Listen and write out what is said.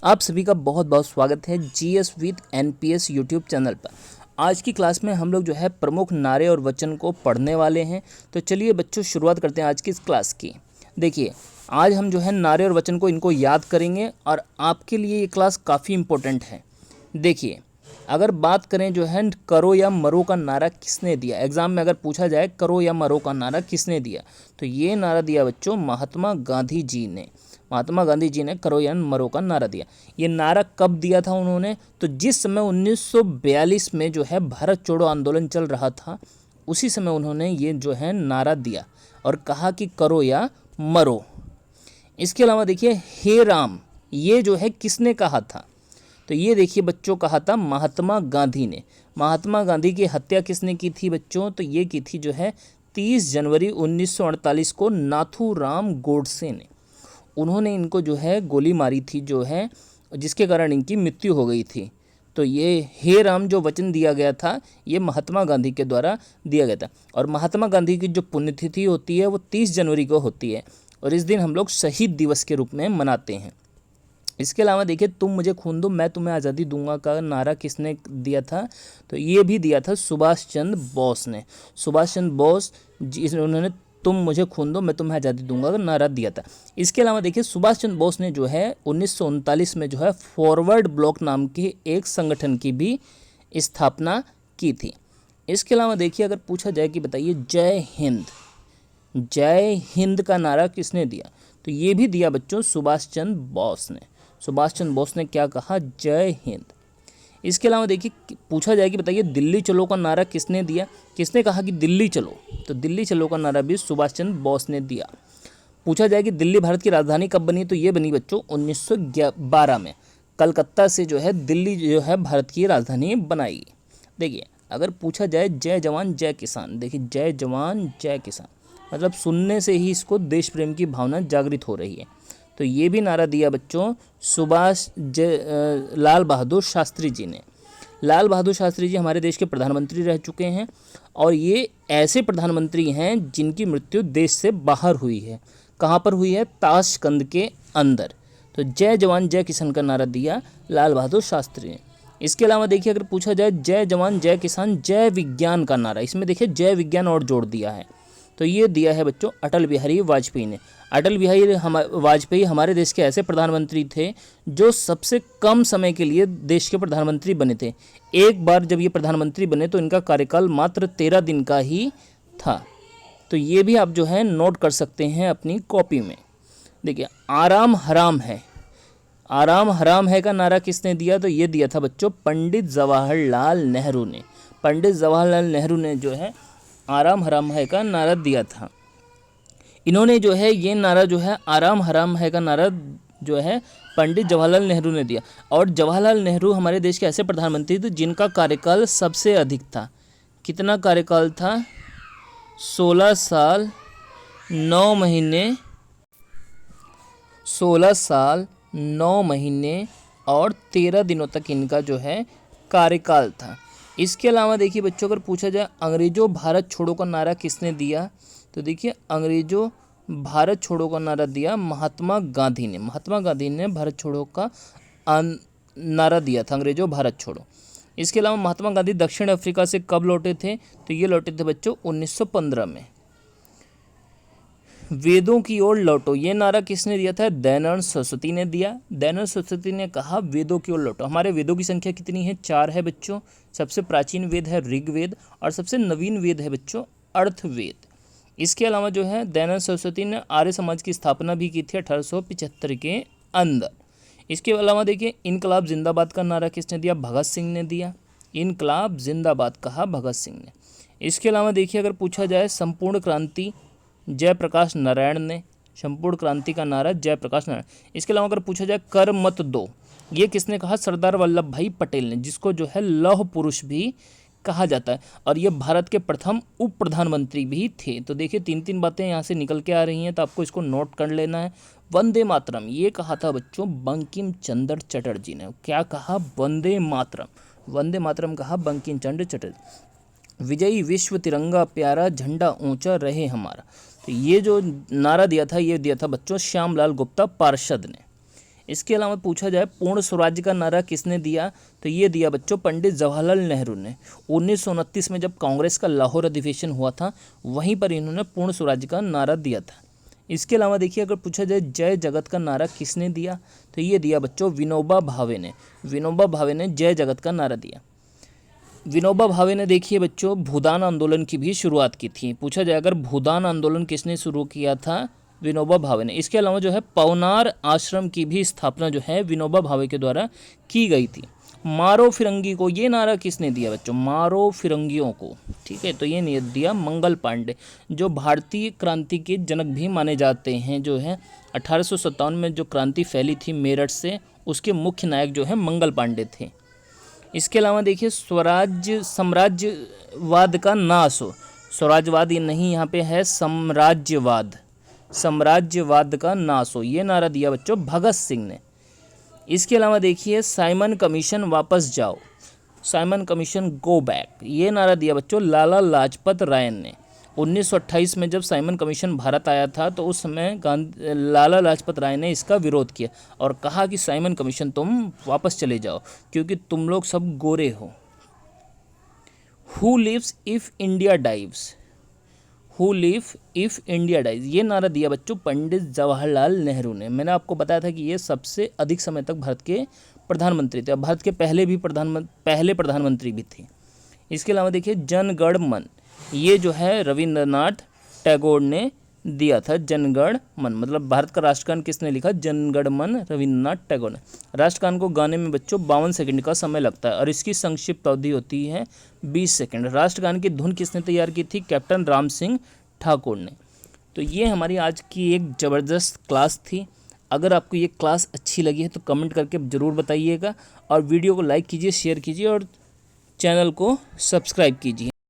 आप सभी का बहुत बहुत स्वागत है GS with NPS YouTube channel पर। आज की क्लास में हम लोग जो है प्रमुख नारे और वचन को पढ़ने वाले हैं। तो चलिए बच्चों शुरुआत करते हैं आज की इस क्लास की। देखिए आज हम जो है नारे और वचन को इनको याद करेंगे और आपके लिए ये क्लास काफ़ी इम्पोर्टेंट है। देखिए अगर बात करें जो है करो या मरो का नारा किसने दिया, एग्जाम में अगर पूछा जाए करो या मरो का नारा किसने दिया, तो ये नारा दिया बच्चों महात्मा गांधी जी ने। महात्मा गांधी जी ने करो या मरो का नारा दिया। ये नारा कब दिया था उन्होंने, तो जिस समय 1942 में जो है भारत छोड़ो आंदोलन चल रहा था, उसी समय उन्होंने ये जो है नारा दिया और कहा कि करो या मरो। इसके अलावा देखिए हे राम, ये जो है किसने कहा था, तो ये देखिए बच्चों कहा था महात्मा गांधी ने। महात्मा गांधी की हत्या किसने की थी बच्चों, तो ये की थी जो है 30 जनवरी 1948 को नाथूराम गोडसे ने। उन्होंने इनको जो है गोली मारी थी जो है, जिसके कारण इनकी मृत्यु हो गई थी। तो ये हे राम जो वचन दिया गया था ये महात्मा गांधी के द्वारा दिया गया था। और महात्मा गांधी की जो पुण्यतिथि होती है वो 30 जनवरी को होती है और इस दिन हम लोग शहीद दिवस के रूप में मनाते हैं। इसके अलावा देखिए तुम मुझे खून दो मैं तुम्हें आज़ादी दूंगा का नारा किसने दिया था, तो ये भी दिया था सुभाष चंद्र बोस ने। सुभाष चंद्र बोस उन्होंने तुम मुझे खून दो मैं तुम्हें आज़ादी दूंगा का नारा दिया था। इसके अलावा देखिए सुभाष चंद्र बोस ने जो है 1939 में जो है फॉरवर्ड ब्लॉक नाम के एक संगठन की भी स्थापना की थी। इसके अलावा देखिए अगर पूछा जाए कि बताइए जय हिंद, जय हिंद का नारा किसने दिया, तो ये भी दिया बच्चों सुभाष चंद्र बोस ने। सुभाष चंद्र बोस ने क्या कहा, जय हिंद। इसके अलावा देखिए पूछा जाए कि बताइए दिल्ली चलो का नारा किसने दिया, किसने कहा कि दिल्ली चलो, तो दिल्ली चलो का नारा भी सुभाष चंद्र बोस ने दिया। पूछा जाए कि दिल्ली भारत की राजधानी कब बनी, तो ये बनी बच्चों 1912 में। कलकत्ता से जो है दिल्ली जो है भारत की राजधानी बनाई। देखिए अगर पूछा जाए जय जवान जय किसान, देखिए जय जवान जय किसान मतलब सुनने से ही इसको देश प्रेम की भावना जागृत हो रही है। तो ये भी नारा दिया बच्चों लाल बहादुर शास्त्री जी ने। लाल बहादुर शास्त्री जी हमारे देश के प्रधानमंत्री रह चुके हैं और ये ऐसे प्रधानमंत्री हैं जिनकी मृत्यु देश से बाहर हुई है। कहाँ पर हुई है, ताशकंद के अंदर। तो जय जवान जय किसान का नारा दिया लाल बहादुर शास्त्री ने। इसके अलावा देखिए अगर पूछा जाए जय जवान जय किसान जय विज्ञान का नारा, इसमें देखिए जय विज्ञान और जोड़ दिया है, तो ये दिया है बच्चों अटल बिहारी वाजपेयी ने। अटल बिहारी वाजपेयी हमारे देश के ऐसे प्रधानमंत्री थे जो सबसे कम समय के लिए देश के प्रधानमंत्री बने थे। एक बार जब ये प्रधानमंत्री बने तो इनका कार्यकाल मात्र 13 दिन का ही था। तो ये भी आप जो है नोट कर सकते हैं अपनी कॉपी में। देखिए आराम हराम है, आराम हराम है का नारा किसने दिया, तो ये दिया था बच्चों पंडित जवाहरलाल नेहरू ने। पंडित जवाहरलाल नेहरू ने जो है आराम हराम है का नारा दिया था। इन्होंने जो है ये नारा जो है आराम हराम है का नारा जो है पंडित जवाहरलाल नेहरू ने दिया। और जवाहरलाल नेहरू हमारे देश के ऐसे प्रधानमंत्री थे जिनका कार्यकाल सबसे अधिक था। कितना कार्यकाल था, 16 साल 9 महीने, 16 साल 9 महीने और 13 दिनों तक इनका जो है कार्यकाल था। इसके अलावा देखिए बच्चों अगर पूछा जाए अंग्रेजों भारत छोड़ो का नारा किसने दिया, तो देखिए अंग्रेजों भारत छोड़ो का नारा दिया महात्मा गांधी ने। महात्मा गांधी ने भारत छोड़ो का नारा दिया था, अंग्रेजों भारत छोड़ो। इसके अलावा महात्मा गांधी दक्षिण अफ्रीका से कब लौटे थे, तो ये लौटे थे बच्चों 1915 में। वेदों की ओर लौटो ये नारा किसने दिया था, दयानंद सरस्वती ने दिया। दयानंद सरस्वती ने कहा वेदों की ओर लौटो। हमारे वेदों की संख्या कितनी है, 4 है बच्चों। सबसे प्राचीन वेद है ऋग्वेद और सबसे नवीन वेद है बच्चों अर्थवेद। इसके अलावा जो है दयानंद सरस्वती ने आर्य समाज की स्थापना भी की थी 1875 के अंदर। इसके अलावा देखिए इनकलाब जिंदाबाद का नारा किसने दिया, भगत सिंह ने दिया। इनकलाब जिंदाबाद कहा भगत सिंह ने। इसके अलावा देखिए अगर पूछा जाए संपूर्ण क्रांति जयप्रकाश नारायण ने। संपूर्ण क्रांति का नारा जयप्रकाश नारायण। इसके अलावा अगर पूछा जाए कर मत दो ये किसने कहा, सरदार वल्लभ भाई पटेल ने, जिसको जो है लौह पुरुष भी कहा जाता है और ये भारत के प्रथम उप प्रधानमंत्री भी थे। तो देखिए 3 बातें यहाँ से निकल के आ रही हैं, तो आपको इसको नोट कर लेना है। वंदे मातरम ये कहा था बच्चों बंकिम चंद्र चटर्जी ने। क्या कहा, वंदे मातरम, वंदे मातरम कहा बंकिम चंद्र चटर्जी। विजयी विश्व तिरंगा प्यारा झंडा ऊंचा रहे हमारा, तो ये जो नारा दिया था ये दिया था बच्चों श्यामलाल गुप्ता पार्षद ने। इसके अलावा पूछा जाए पूर्ण स्वराज्य का नारा किसने दिया, तो ये दिया बच्चों पंडित जवाहरलाल नेहरू ने। 1929 में जब कांग्रेस का लाहौर अधिवेशन हुआ था वहीं पर इन्होंने पूर्ण स्वराज्य का नारा दिया था। इसके अलावा देखिए अगर पूछा जाए जय जगत का नारा किसने दिया, तो ये दिया बच्चों विनोबा भावे ने। विनोबा भावे ने जय जगत का नारा दिया। विनोबा भावे ने देखिए बच्चों भूदान आंदोलन की भी शुरुआत की थी। पूछा जाए अगर भूदान आंदोलन किसने शुरू किया था, विनोबा भावे ने। इसके अलावा जो है पवनार आश्रम की भी स्थापना जो है विनोबा भावे के द्वारा की गई थी। मारो फिरंगी को, ये नारा किसने दिया बच्चों, मारो फिरंगियों को, ठीक है, तो ये नहीं दिया मंगल पांडे, जो भारतीय क्रांति के जनक भी माने जाते हैं। जो है 1857 में जो क्रांति फैली थी मेरठ से, उसके मुख्य नायक जो है मंगल पांडे थे। इसके अलावा देखिए स्वराज्य साम्राज्यवाद का नाश हो, स्वराज्यवाद ये नहीं यहाँ पे है, साम्राज्यवाद का नाश हो, ये नारा दिया बच्चों भगत सिंह ने। इसके अलावा देखिए साइमन कमीशन वापस जाओ, साइमन कमीशन गो बैक, ये नारा दिया बच्चों लाला लाजपत राय ने। 1928 में जब साइमन कमीशन भारत आया था तो उस समय लाला लाजपत राय ने इसका विरोध किया और कहा कि साइमन कमीशन तुम वापस चले जाओ क्योंकि तुम लोग सब गोरे हो। Who lives if India dies, who live if India dies, ये नारा दिया बच्चों पंडित जवाहरलाल नेहरू ने। मैंने आपको बताया था कि ये सबसे अधिक समय तक भारत के प्रधानमंत्री थे, भारत के पहले प्रधानमंत्री भी थे। इसके अलावा देखिए जन गण मन, ये जो है रविंद्रनाथ टैगोर ने दिया था। जन गण मन मतलब भारत का राष्ट्रगान किसने लिखा, जन गण मन रविंद्रनाथ टैगोर ने। राष्ट्रगान को गाने में बच्चों 52 सेकंड का समय लगता है और इसकी संक्षिप्त अवधि होती है 20 सेकंड। राष्ट्रगान की धुन किसने तैयार की थी, कैप्टन राम सिंह ठाकुर ने। तो ये हमारी आज की एक ज़बरदस्त क्लास थी। अगर आपको ये क्लास अच्छी लगी है तो कमेंट करके ज़रूर बताइएगा और वीडियो को लाइक कीजिए, शेयर कीजिए और चैनल को सब्सक्राइब कीजिए।